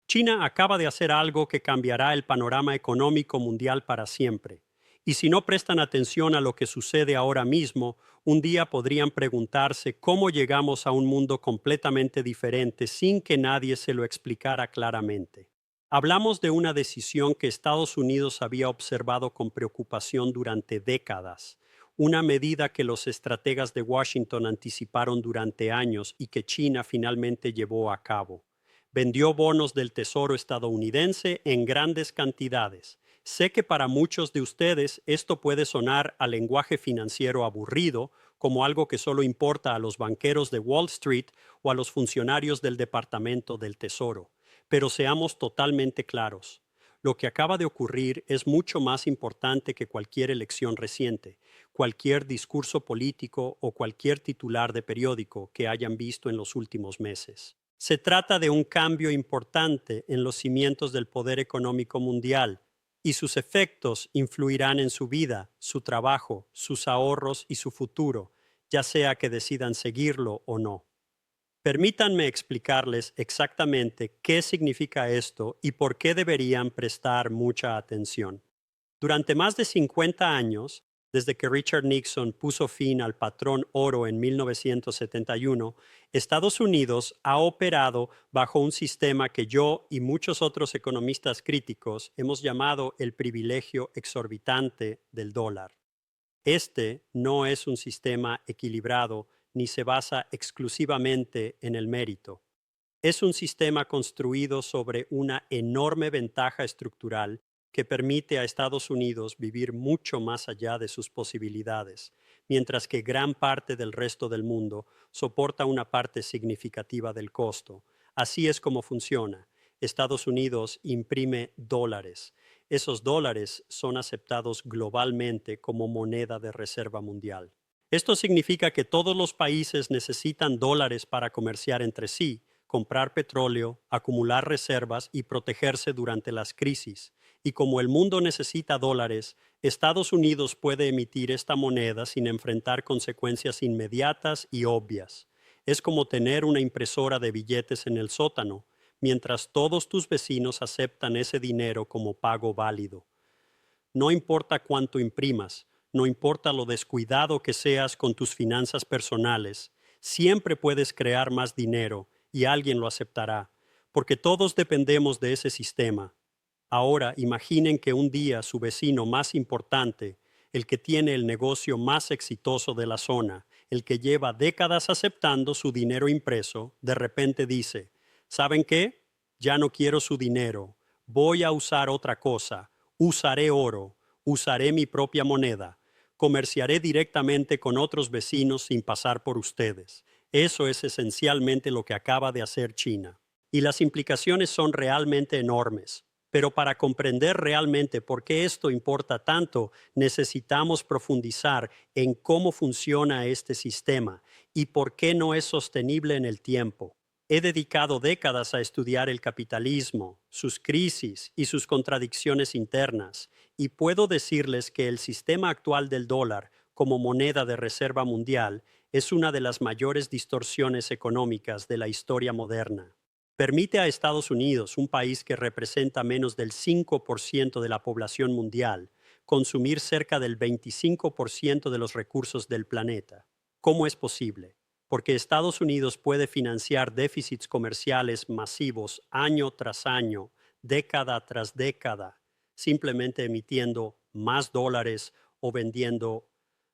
China acaba de hacer algo que cambiará el panorama económico mundial para siempre. Y si no prestan atención a lo que sucede ahora mismo, un día podrían preguntarse cómo llegamos a un mundo completamente diferente sin que nadie se lo explicara claramente. Hablamos de una decisión que Estados Unidos había observado con preocupación durante décadas, una medida que los estrategas de Washington anticiparon durante años y que China finalmente llevó a cabo. Vendió bonos del Tesoro estadounidense en grandes cantidades. Sé que para muchos de ustedes esto puede sonar a lenguaje financiero aburrido, como algo que solo importa a los banqueros de Wall Street o a los funcionarios del Departamento del Tesoro. Pero seamos totalmente claros. Lo que acaba de ocurrir es mucho más importante que cualquier elección reciente, cualquier discurso político o cualquier titular de periódico que hayan visto en los últimos meses. Se trata de un cambio importante en los cimientos del poder económico mundial y sus efectos influirán en su vida, su trabajo, sus ahorros y su futuro, ya sea que decidan seguirlo o no. Permítanme explicarles exactamente qué significa esto y por qué deberían prestar mucha atención. Durante más de 50 años, desde que Richard Nixon puso fin al patrón oro en 1971, Estados Unidos ha operado bajo un sistema que yo y muchos otros economistas críticos hemos llamado el privilegio exorbitante del dólar. Este no es un sistema equilibrado ni se basa exclusivamente en el mérito. Es un sistema construido sobre una enorme ventaja estructural que permite a Estados Unidos vivir mucho más allá de sus posibilidades, mientras que gran parte del resto del mundo soporta una parte significativa del costo. Así es como funciona. Estados Unidos imprime dólares. Esos dólares son aceptados globalmente como moneda de reserva mundial. Esto significa que todos los países necesitan dólares para comerciar entre sí, comprar petróleo, acumular reservas y protegerse durante las crisis. Y como el mundo necesita dólares, Estados Unidos puede emitir esta moneda sin enfrentar consecuencias inmediatas y obvias. Es como tener una impresora de billetes en el sótano, mientras todos tus vecinos aceptan ese dinero como pago válido. No importa cuánto imprimas, no importa lo descuidado que seas con tus finanzas personales, siempre puedes crear más dinero y alguien lo aceptará, porque todos dependemos de ese sistema. Ahora imaginen que un día su vecino más importante, el que tiene el negocio más exitoso de la zona, el que lleva décadas aceptando su dinero impreso, de repente dice, ¿saben qué? Ya no quiero su dinero, voy a usar otra cosa, usaré oro, usaré mi propia moneda, comerciaré directamente con otros vecinos sin pasar por ustedes. Eso es esencialmente lo que acaba de hacer China. Y las implicaciones son realmente enormes. Pero para comprender realmente por qué esto importa tanto, necesitamos profundizar en cómo funciona este sistema y por qué no es sostenible en el tiempo. He dedicado décadas a estudiar el capitalismo, sus crisis y sus contradicciones internas, y puedo decirles que el sistema actual del dólar como moneda de reserva mundial es una de las mayores distorsiones económicas de la historia moderna. Permite a Estados Unidos, un país que representa menos del 5% de la población mundial, consumir cerca del 25% de los recursos del planeta. ¿Cómo es posible? Porque Estados Unidos puede financiar déficits comerciales masivos año tras año, década tras década, simplemente emitiendo más dólares o vendiendo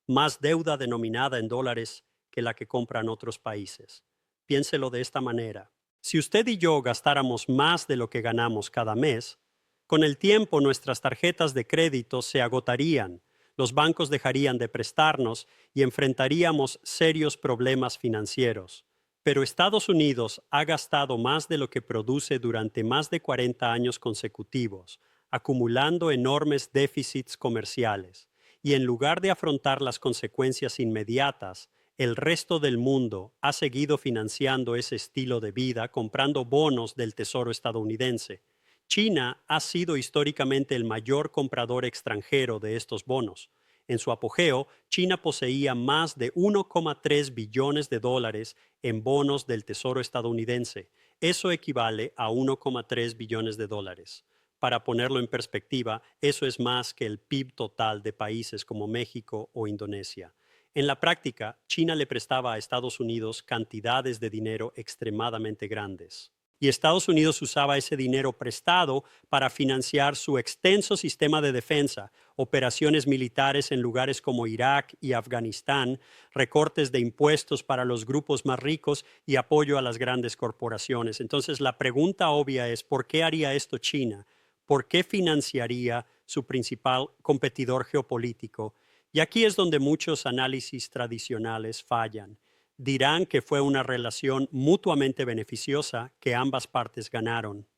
más deuda denominada en dólares que la que compran otros países. Piénselo de esta manera. Si usted y yo gastáramos más de lo que ganamos cada mes, con el tiempo nuestras tarjetas de crédito se agotarían, los bancos dejarían de prestarnos y enfrentaríamos serios problemas financieros. Pero Estados Unidos ha gastado más de lo que produce durante más de 40 años consecutivos, acumulando enormes déficits comerciales. Y en lugar de afrontar las consecuencias inmediatas, el resto del mundo ha seguido financiando ese estilo de vida comprando bonos del Tesoro estadounidense. China ha sido históricamente el mayor comprador extranjero de estos bonos. En su apogeo, China poseía más de 1,3 billones de dólares en bonos del Tesoro estadounidense. Eso equivale a 1,3 billones de dólares. Para ponerlo en perspectiva, eso es más que el PIB total de países como México o Indonesia. En la práctica, China le prestaba a Estados Unidos cantidades de dinero extremadamente grandes. Y Estados Unidos usaba ese dinero prestado para financiar su extenso sistema de defensa, operaciones militares en lugares como Irak y Afganistán, recortes de impuestos para los grupos más ricos y apoyo a las grandes corporaciones. Entonces, la pregunta obvia es, ¿por qué haría esto China? ¿Por qué financiaría su principal competidor geopolítico? Y aquí es donde muchos análisis tradicionales fallan. Dirán que fue una relación mutuamente beneficiosa que ambas partes ganaron.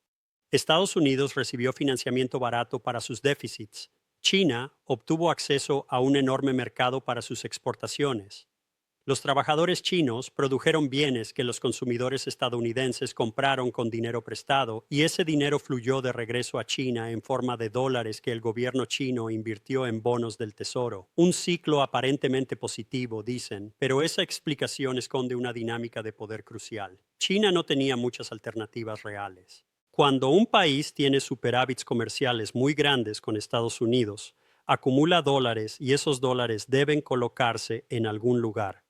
Estados Unidos recibió financiamiento barato para sus déficits. China obtuvo acceso a un enorme mercado para sus exportaciones. Los trabajadores chinos produjeron bienes que los consumidores estadounidenses compraron con dinero prestado y ese dinero fluyó de regreso a China en forma de dólares que el gobierno chino invirtió en bonos del tesoro. Un ciclo aparentemente positivo, dicen, pero esa explicación esconde una dinámica de poder crucial. China no tenía muchas alternativas reales. Cuando un país tiene superávits comerciales muy grandes con Estados Unidos, acumula dólares y esos dólares deben colocarse en algún lugar.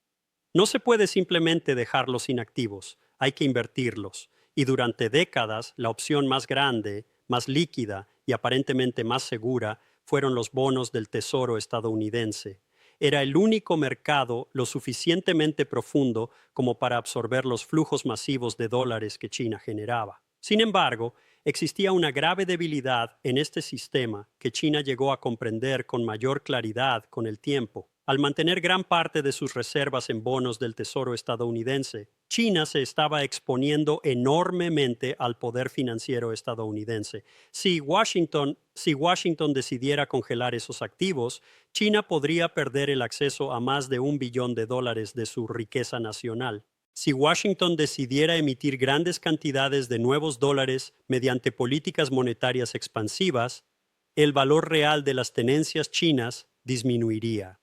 No se puede simplemente dejarlos inactivos, hay que invertirlos. Y durante décadas, la opción más grande, más líquida y aparentemente más segura fueron los bonos del Tesoro estadounidense. Era el único mercado lo suficientemente profundo como para absorber los flujos masivos de dólares que China generaba. Sin embargo, existía una grave debilidad en este sistema que China llegó a comprender con mayor claridad con el tiempo. Al mantener gran parte de sus reservas en bonos del Tesoro estadounidense, China se estaba exponiendo enormemente al poder financiero estadounidense. Si Washington decidiera congelar esos activos, China podría perder el acceso a más de $1 billón de su riqueza nacional. Si Washington decidiera emitir grandes cantidades de nuevos dólares mediante políticas monetarias expansivas, el valor real de las tenencias chinas disminuiría.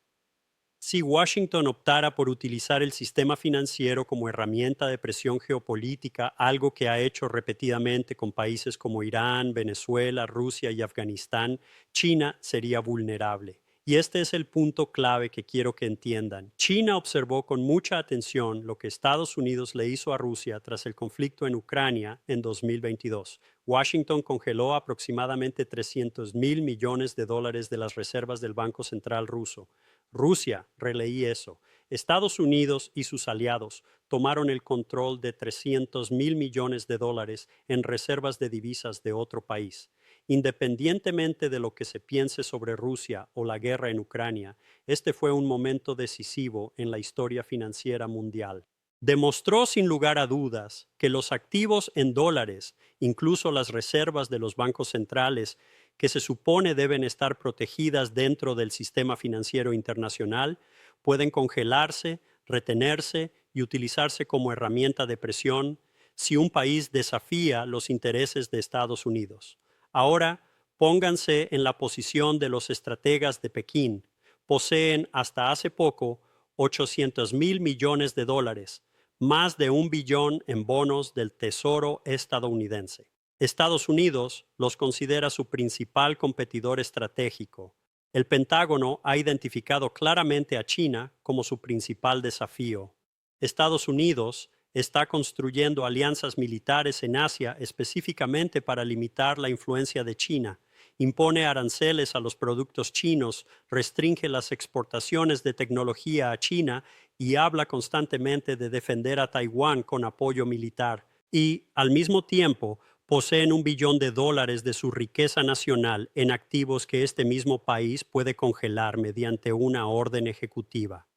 Si Washington optara por utilizar el sistema financiero como herramienta de presión geopolítica, algo que ha hecho repetidamente con países como Irán, Venezuela, Rusia y Afganistán, China sería vulnerable. Y este es el punto clave que quiero que entiendan. China observó con mucha atención lo que Estados Unidos le hizo a Rusia tras el conflicto en Ucrania en 2022. Washington congeló aproximadamente $300,000 millones de las reservas del Banco Central ruso. Rusia, releí eso. Estados Unidos y sus aliados tomaron el control de $300,000 millones en reservas de divisas de otro país. Independientemente de lo que se piense sobre Rusia o la guerra en Ucrania, este fue un momento decisivo en la historia financiera mundial. Demostró sin lugar a dudas que los activos en dólares, incluso las reservas de los bancos centrales, que se supone deben estar protegidas dentro del sistema financiero internacional, pueden congelarse, retenerse y utilizarse como herramienta de presión si un país desafía los intereses de Estados Unidos. Ahora, pónganse en la posición de los estrategas de Pekín. Poseen hasta hace poco $800,000 millones, más de $1 billón en bonos del Tesoro estadounidense. Estados Unidos los considera su principal competidor estratégico. El Pentágono ha identificado claramente a China como su principal desafío. Estados Unidos está construyendo alianzas militares en Asia específicamente para limitar la influencia de China. Impone aranceles a los productos chinos, restringe las exportaciones de tecnología a China y habla constantemente de defender a Taiwán con apoyo militar. Y, al mismo tiempo, poseen $1 billón de su riqueza nacional en activos que este mismo país puede congelar mediante una orden ejecutiva.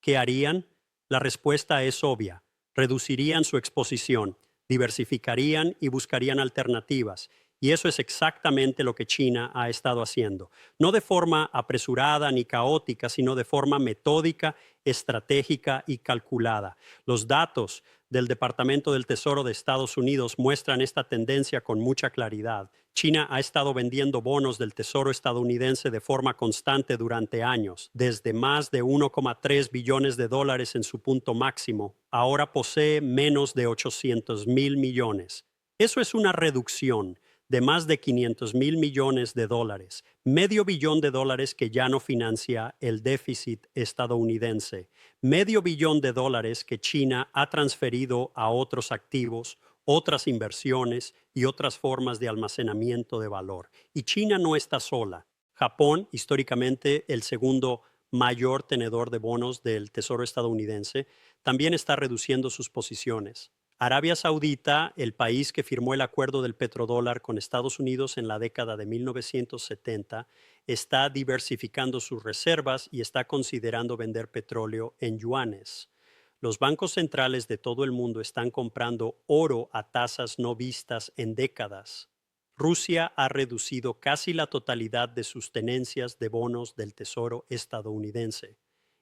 ¿Qué harían? La respuesta es obvia. Reducirían su exposición, diversificarían y buscarían alternativas. Y eso es exactamente lo que China ha estado haciendo. No de forma apresurada ni caótica, sino de forma metódica, estratégica y calculada. Los datos del Departamento del Tesoro de Estados Unidos muestran esta tendencia con mucha claridad. China ha estado vendiendo bonos del Tesoro estadounidense de forma constante durante años, desde más de 1,3 billones de dólares en su punto máximo. Ahora posee menos de 800.000 millones. Eso es una reducción de más de 500.000 millones de dólares, medio billón de dólares que ya no financia el déficit estadounidense, medio billón de dólares que China ha transferido a otros activos, otras inversiones y otras formas de almacenamiento de valor. Y China no está sola. Japón, históricamente el segundo mayor tenedor de bonos del Tesoro estadounidense, también está reduciendo sus posiciones. Arabia Saudita, el país que firmó el acuerdo del petrodólar con Estados Unidos en la década de 1970, está diversificando sus reservas y está considerando vender petróleo en yuanes. Los bancos centrales de todo el mundo están comprando oro a tasas no vistas en décadas. Rusia ha reducido casi la totalidad de sus tenencias de bonos del Tesoro estadounidense.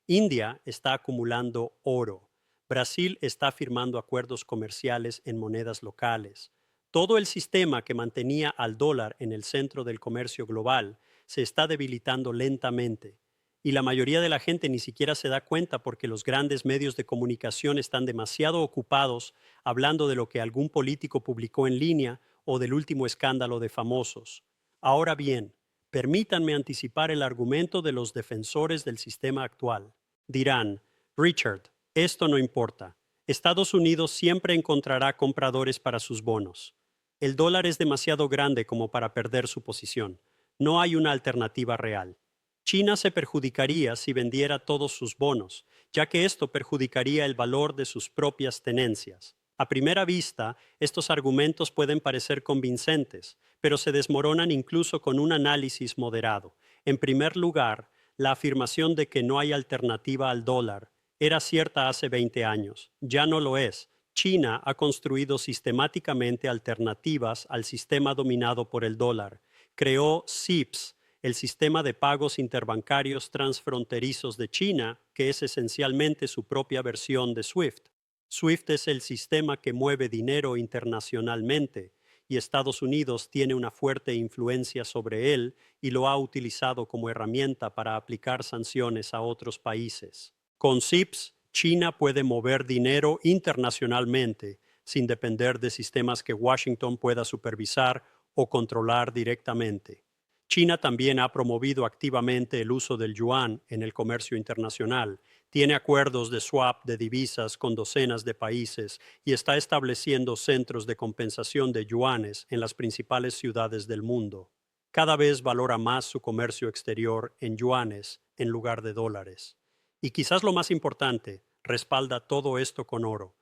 India está acumulando oro. Brasil está firmando acuerdos comerciales en monedas locales. Todo el sistema que mantenía al dólar en el centro del comercio global se está debilitando lentamente. Y la mayoría de la gente ni siquiera se da cuenta porque los grandes medios de comunicación están demasiado ocupados hablando de lo que algún político publicó en línea o del último escándalo de famosos. Ahora bien, permítanme anticipar el argumento de los defensores del sistema actual. Dirán, Richard, esto no importa. Estados Unidos siempre encontrará compradores para sus bonos. El dólar es demasiado grande como para perder su posición. No hay una alternativa real. China se perjudicaría si vendiera todos sus bonos, ya que esto perjudicaría el valor de sus propias tenencias. A primera vista, estos argumentos pueden parecer convincentes, pero se desmoronan incluso con un análisis moderado. En primer lugar, la afirmación de que no hay alternativa al dólar era cierta hace 20 años. Ya no lo es. China ha construido sistemáticamente alternativas al sistema dominado por el dólar. Creó CIPS, el sistema de pagos interbancarios transfronterizos de China, que es esencialmente su propia versión de SWIFT. SWIFT es el sistema que mueve dinero internacionalmente y Estados Unidos tiene una fuerte influencia sobre él y lo ha utilizado como herramienta para aplicar sanciones a otros países. Con CIPS, China puede mover dinero internacionalmente sin depender de sistemas que Washington pueda supervisar o controlar directamente. China también ha promovido activamente el uso del yuan en el comercio internacional, tiene acuerdos de swap de divisas con docenas de países y está estableciendo centros de compensación de yuanes en las principales ciudades del mundo. Cada vez valora más su comercio exterior en yuanes en lugar de dólares. Y quizás lo más importante, respalda todo esto con oro.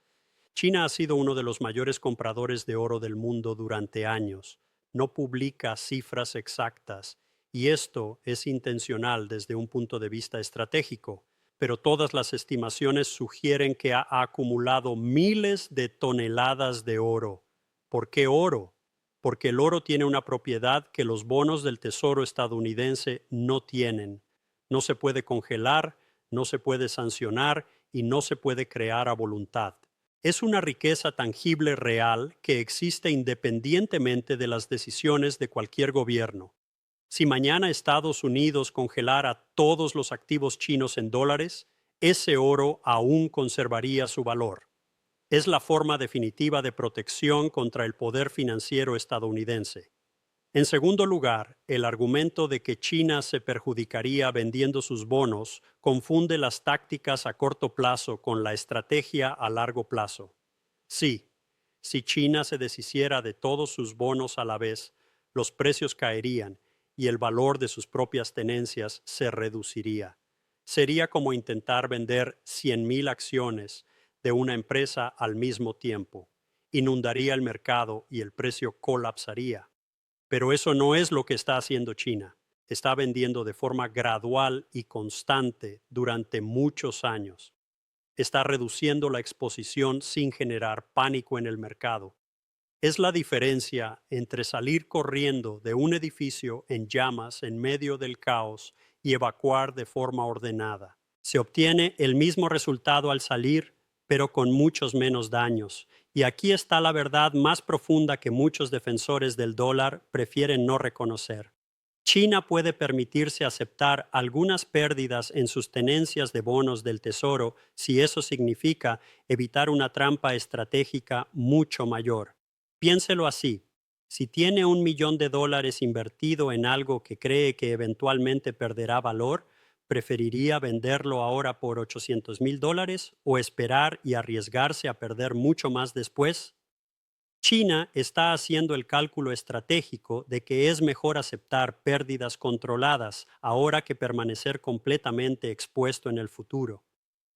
China ha sido uno de los mayores compradores de oro del mundo durante años. No publica cifras exactas y esto es intencional desde un punto de vista estratégico, pero todas las estimaciones sugieren que ha acumulado miles de toneladas de oro. ¿Por qué oro? Porque el oro tiene una propiedad que los bonos del Tesoro estadounidense no tienen. No se puede congelar, no se puede sancionar y no se puede crear a voluntad. Es una riqueza tangible real que existe independientemente de las decisiones de cualquier gobierno. Si mañana Estados Unidos congelara todos los activos chinos en dólares, ese oro aún conservaría su valor. Es la forma definitiva de protección contra el poder financiero estadounidense. En segundo lugar, el argumento de que China se perjudicaría vendiendo sus bonos confunde las tácticas a corto plazo con la estrategia a largo plazo. Sí, si China se deshiciera de todos sus bonos a la vez, los precios caerían y el valor de sus propias tenencias se reduciría. Sería como intentar vender 100.000 acciones de una empresa al mismo tiempo. Inundaría el mercado y el precio colapsaría. Pero eso no es lo que está haciendo China. Está vendiendo de forma gradual y constante durante muchos años. Está reduciendo la exposición sin generar pánico en el mercado. Es la diferencia entre salir corriendo de un edificio en llamas en medio del caos y evacuar de forma ordenada. Se obtiene el mismo resultado al salir, pero con muchos menos daños. Y aquí está la verdad más profunda que muchos defensores del dólar prefieren no reconocer. China puede permitirse aceptar algunas pérdidas en sus tenencias de bonos del Tesoro si eso significa evitar una trampa estratégica mucho mayor. Piénselo así. Si tiene $1 millón invertido en algo que cree que eventualmente perderá valor, ¿preferiría venderlo ahora por $800,000 o esperar y arriesgarse a perder mucho más después? China está haciendo el cálculo estratégico de que es mejor aceptar pérdidas controladas ahora que permanecer completamente expuesto en el futuro.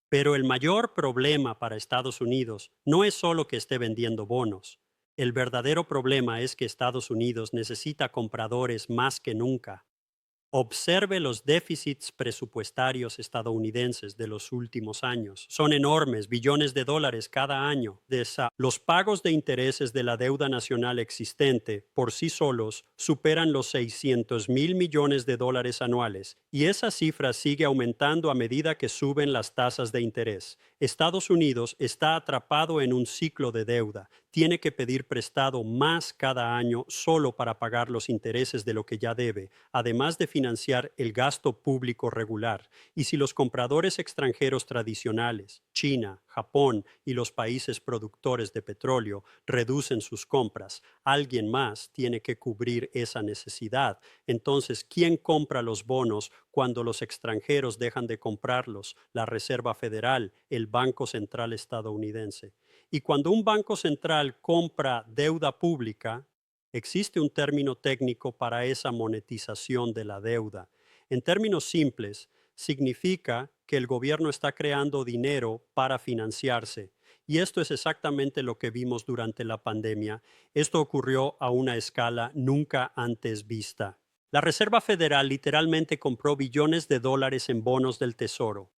Pero el mayor problema para Estados Unidos no es solo que esté vendiendo bonos. El verdadero problema es que Estados Unidos necesita compradores más que nunca. Observe los déficits presupuestarios estadounidenses de los últimos años. Son enormes, billones de dólares cada año. Los pagos de intereses de la deuda nacional existente por sí solos superan los $600,000 millones anuales, y esa cifra sigue aumentando a medida que suben las tasas de interés. Estados Unidos está atrapado en un ciclo de deuda. Tiene que pedir prestado más cada año solo para pagar los intereses de lo que ya debe, además de financiar el gasto público regular. Y si los compradores extranjeros tradicionales, China, Japón y los países productores de petróleo, reducen sus compras, alguien más tiene que cubrir esa necesidad. Entonces, ¿quién compra los bonos cuando los extranjeros dejan de comprarlos? La Reserva Federal, el Banco Central estadounidense. Y cuando un banco central compra deuda pública, existe un término técnico para esa monetización de la deuda. En términos simples, significa que el gobierno está creando dinero para financiarse. Y esto es exactamente lo que vimos durante la pandemia. Esto ocurrió a una escala nunca antes vista. La Reserva Federal literalmente compró billones de dólares en bonos del Tesoro.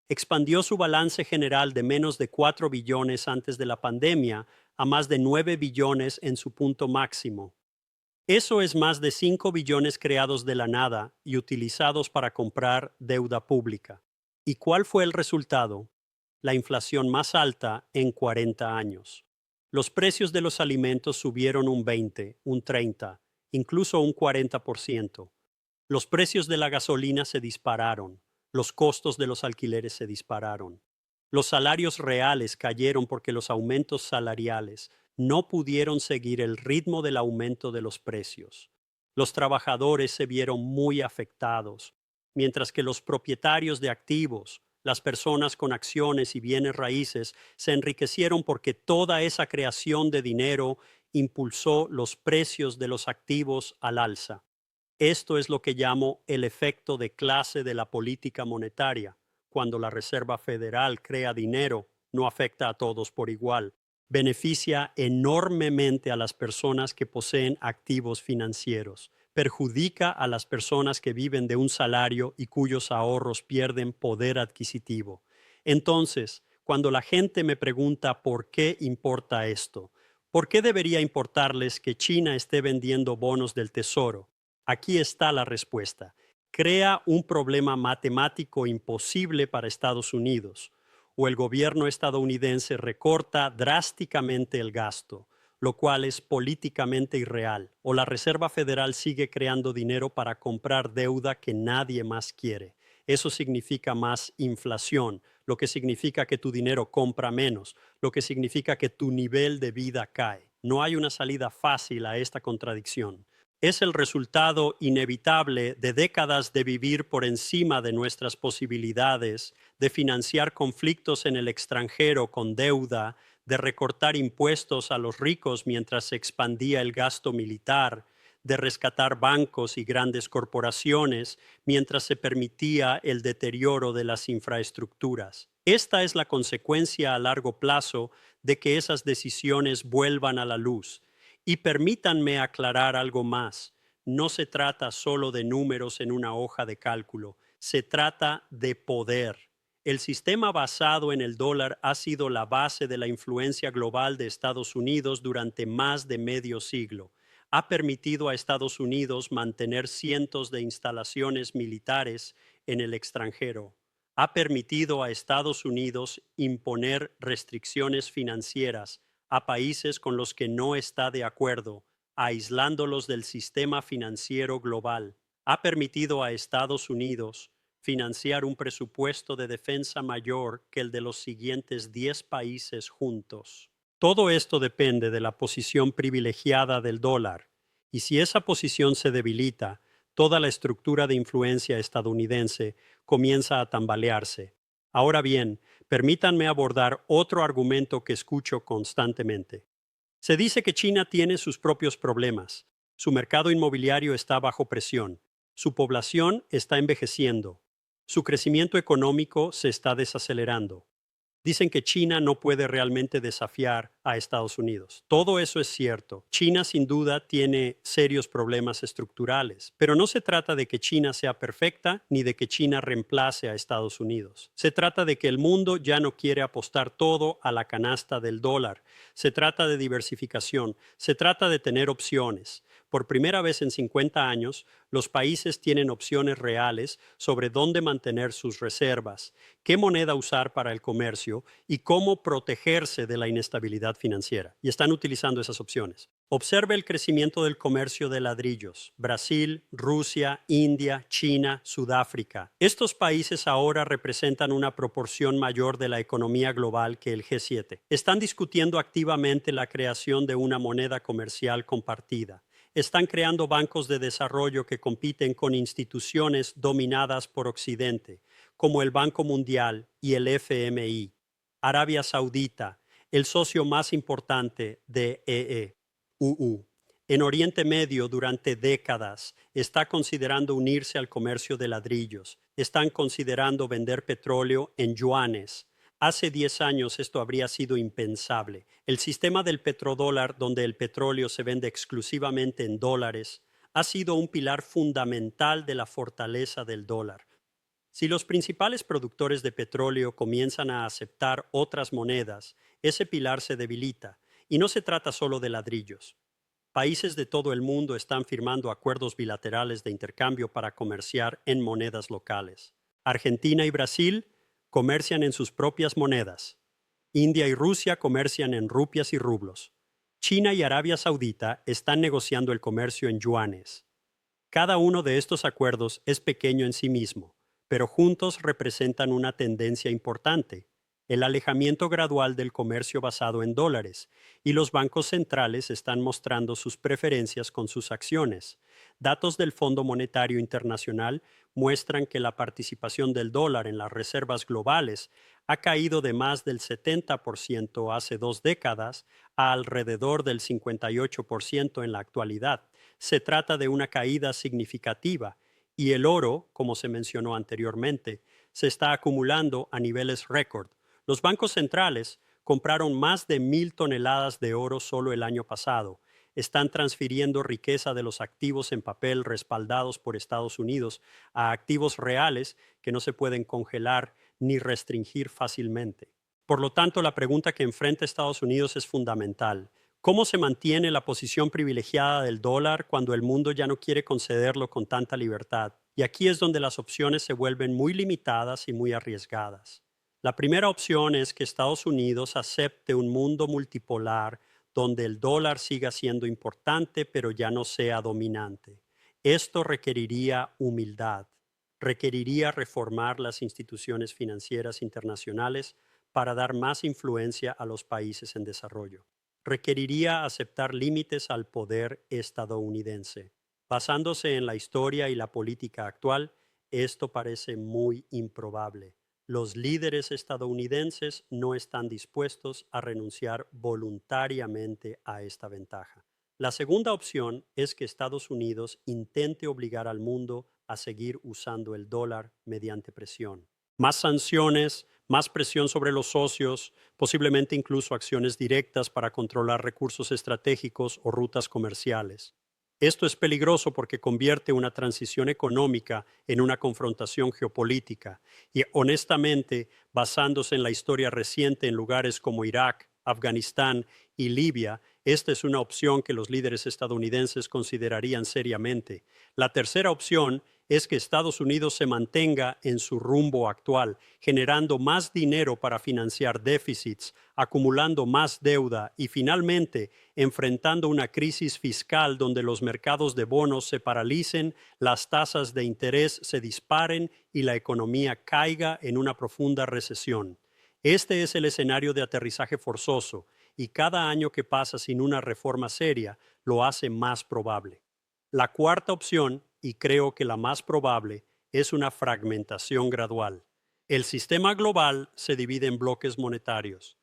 Expandió su balance general de menos de 4 billones antes de la pandemia a más de 9 billones en su punto máximo. Eso es más de 5 billones creados de la nada y utilizados para comprar deuda pública. ¿Y cuál fue el resultado? La inflación más alta en 40 años. Los precios de los alimentos subieron un 20, un 30, incluso un 40%. Los precios de la gasolina se dispararon. Los costos de los alquileres se dispararon. Los salarios reales cayeron porque los aumentos salariales no pudieron seguir el ritmo del aumento de los precios. Los trabajadores se vieron muy afectados, mientras que los propietarios de activos, las personas con acciones y bienes raíces, se enriquecieron porque toda esa creación de dinero impulsó los precios de los activos al alza. Esto es lo que llamo el efecto de clase de la política monetaria. Cuando la Reserva Federal crea dinero, no afecta a todos por igual. Beneficia enormemente a las personas que poseen activos financieros. Perjudica a las personas que viven de un salario y cuyos ahorros pierden poder adquisitivo. Entonces, cuando la gente me pregunta por qué importa esto, ¿por qué debería importarles que China esté vendiendo bonos del Tesoro? Aquí está la respuesta. Crea un problema matemático imposible para Estados Unidos, o el gobierno estadounidense recorta drásticamente el gasto, lo cual es políticamente irreal, o la Reserva Federal sigue creando dinero para comprar deuda que nadie más quiere. Eso significa más inflación, lo que significa que tu dinero compra menos, lo que significa que tu nivel de vida cae. No hay una salida fácil a esta contradicción. Es el resultado inevitable de décadas de vivir por encima de nuestras posibilidades, de financiar conflictos en el extranjero con deuda, de recortar impuestos a los ricos mientras se expandía el gasto militar, de rescatar bancos y grandes corporaciones mientras se permitía el deterioro de las infraestructuras. Esta es la consecuencia a largo plazo de que esas decisiones vuelvan a la luz. Y permítanme aclarar algo más. No se trata solo de números en una hoja de cálculo, se trata de poder. El sistema basado en el dólar ha sido la base de la influencia global de Estados Unidos durante más de medio siglo. Ha permitido a Estados Unidos mantener cientos de instalaciones militares en el extranjero. ha permitido a Estados Unidos imponer restricciones financieras a países con los que no está de acuerdo, aislándolos del sistema financiero global. Ha permitido a Estados Unidos financiar un presupuesto de defensa mayor que el de los siguientes 10 países juntos. Todo esto depende de la posición privilegiada del dólar, y si esa posición se debilita, toda la estructura de influencia estadounidense comienza a tambalearse. Ahora bien, permítanme abordar otro argumento que escucho constantemente. Se dice que China tiene sus propios problemas. Su mercado inmobiliario está bajo presión. Su población está envejeciendo. Su crecimiento económico se está desacelerando. Dicen que China no puede realmente desafiar a Estados Unidos. Todo eso es cierto. China sin duda tiene serios problemas estructurales, pero no se trata de que China sea perfecta ni de que China reemplace a Estados Unidos. Se trata de que el mundo ya no quiere apostar todo a la canasta del dólar. Se trata de diversificación. Se trata de tener opciones. Por primera vez en 50 años, los países tienen opciones reales sobre dónde mantener sus reservas, qué moneda usar para el comercio y cómo protegerse de la inestabilidad financiera. Y están utilizando esas opciones. Observe el crecimiento del comercio de ladrillos. Brasil, Rusia, India, China, Sudáfrica. Estos países ahora representan una proporción mayor de la economía global que el G7. Están discutiendo activamente la creación de una moneda comercial compartida. Están creando bancos de desarrollo que compiten con instituciones dominadas por Occidente, como el Banco Mundial y el FMI. Arabia Saudita, el socio más importante de EE-UU. En Oriente Medio, durante décadas, está considerando unirse al comercio de ladrillos. Están considerando vender petróleo en yuanes. Hace 10 años esto habría sido impensable. El sistema del petrodólar, donde el petróleo se vende exclusivamente en dólares, ha sido un pilar fundamental de la fortaleza del dólar. Si los principales productores de petróleo comienzan a aceptar otras monedas, ese pilar se debilita, y no se trata solo de ladrillos. Países de todo el mundo están firmando acuerdos bilaterales de intercambio para comerciar en monedas locales. Argentina y Brasil comercian en sus propias monedas. India y Rusia comercian en rupias y rublos. China y Arabia Saudita están negociando el comercio en yuanes. Cada uno de estos acuerdos es pequeño en sí mismo, pero juntos representan una tendencia importante: el alejamiento gradual del comercio basado en dólares, y los bancos centrales están mostrando sus preferencias con sus acciones. Datos del Fondo Monetario Internacional muestran que la participación del dólar en las reservas globales ha caído de más del 70% hace 2 décadas a alrededor del 58% en la actualidad. Se trata de una caída significativa, y el oro, como se mencionó anteriormente, se está acumulando a niveles récord. Los bancos centrales compraron más de 1,000 toneladas de oro solo el año pasado. Están transfiriendo riqueza de los activos en papel respaldados por Estados Unidos a activos reales que no se pueden congelar ni restringir fácilmente. Por lo tanto, la pregunta que enfrenta Estados Unidos es fundamental. ¿Cómo se mantiene la posición privilegiada del dólar cuando el mundo ya no quiere concederlo con tanta libertad? Y aquí es donde las opciones se vuelven muy limitadas y muy arriesgadas. La primera opción es que Estados Unidos acepte un mundo multipolar donde el dólar siga siendo importante pero ya no sea dominante. Esto requeriría humildad, requeriría reformar las instituciones financieras internacionales para dar más influencia a los países en desarrollo. Requeriría aceptar límites al poder estadounidense. Basándose en la historia y la política actual, esto parece muy improbable. Los líderes estadounidenses no están dispuestos a renunciar voluntariamente a esta ventaja. La segunda opción es que Estados Unidos intente obligar al mundo a seguir usando el dólar mediante presión. Más sanciones, más presión sobre los socios, posiblemente incluso acciones directas para controlar recursos estratégicos o rutas comerciales. Esto es peligroso porque convierte una transición económica en una confrontación geopolítica y, honestamente, basándose en la historia reciente en lugares como Irak, Afganistán y Libia, esta es una opción que los líderes estadounidenses considerarían seriamente. La tercera opción es que Estados Unidos se mantenga en su rumbo actual, generando más dinero para financiar déficits, acumulando más deuda y finalmente enfrentando una crisis fiscal donde los mercados de bonos se paralicen, las tasas de interés se disparen y la economía caiga en una profunda recesión. Este es el escenario de aterrizaje forzoso y cada año que pasa sin una reforma seria lo hace más probable. La cuarta opción, y creo que la más probable, es una fragmentación gradual. El sistema global se divide en bloques monetarios.